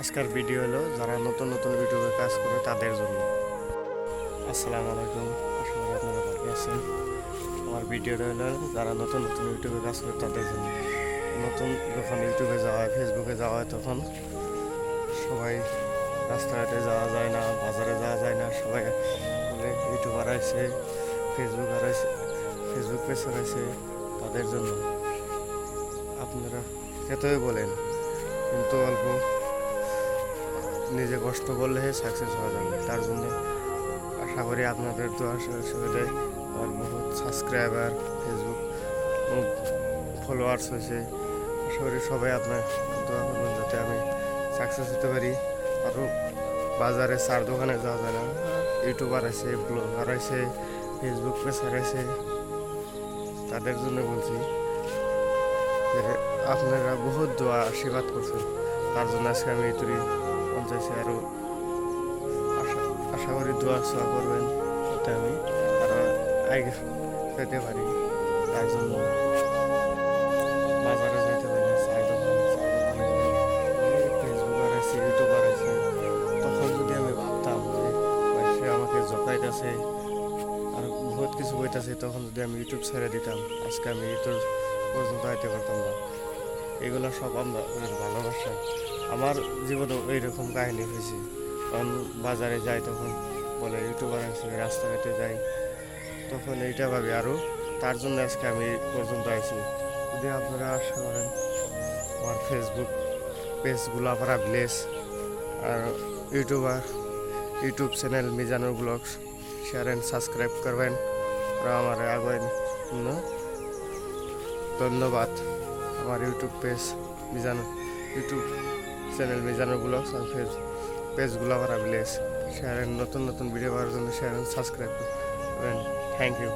আজকের ভিডিও হলো যারা নতুন নতুন ইউটিউবে কাজ করে তাদের জন্য। আসসালামু আলাইকুম, আশা করি আপনারা ভালো আছেন। আমার ভিডিওটা হলো যারা নতুন নতুন ইউটিউবে কাজ করে তাদের জন্য। নতুন যখন ইউটিউবে যাওয়া হয়, ফেসবুকে যাওয়া হয়, তখন সবাই রাস্তাঘাটে যাওয়া যায় না, বাজারে যাওয়া যায় না। সবাই বলে ইউটিউবার আছে, ফেসবুকার আছে, ফেসবুক পেজ আছে, তাদের জন্য। আপনারা খেতেই বলেন, কিন্তু অল্প নিজে কষ্ট করলে সাকসেস হওয়া যাবে। তার জন্য আশা করি আপনাদের দোয়ার সুবিধায় আমার বহুত সাবস্ক্রাইবার, ফেসবুক ফলোয়ার্স হয়েছে। আশা করি সবাই আপনার দোয়া করবেন যাতে আমি সাকসেস হতে পারি। আরও বাজারে চার দোকানে যাওয়া যায় না, ইউটিউবার আছে, ব্লগার আছে, ফেসবুক পেজার আছে, তাদের জন্য বলছি যে আপনারা বহুত দোয়া আশীর্বাদ করছেন। তার জন্য আজকে আমি তৈরি পঞ্চায়েতে আরও আশা করি দোয়া সোয়া করবেন যাতে আমি আরও আগে পেতে পারি। তার জন্য বাজারে যেতে পারি না, ফেসবুকার আছে, ইউটিউবার আছে। তখন যদি আমি ভাবতাম যে সে আমাকে জকাইতেছে আর বহুত কিছু বইতেছে, তখন যদি আমি ইউটিউব ছেড়ে দিতাম, আজকে আমি ইউটিউব পর্যন্ত আইতে পারতাম না। এগুলো সব আমরা ভালোবাসা। আমার জীবনেও এইরকম কাহিনী হয়েছে। কারণ বাজারে যাই তখন বলে ইউটিউবার আছে, রাস্তাঘাটে যাই তখন এইটা ভাবি আরও। তার জন্য আজকে আমি পর্যন্ত আইছি। যদি আপনারা আশা করেন আমার ফেসবুক পেজগুলো আপনারা ভিলেজ আর YouTube channel Mizanur blogs share and subscribe করবেন আর আমার আগে ধন্যবাদ। আমার ইউটিউব চ্যানেল মিজানুর ব্লগস আর পেজগুলো আপনারা ভিলেজ শেয়ার নতুন নতুন ভিডিও পাওয়ার জন্য শেয়ার অ্যান্ড সাবস্ক্রাইব করবেন। Thank you.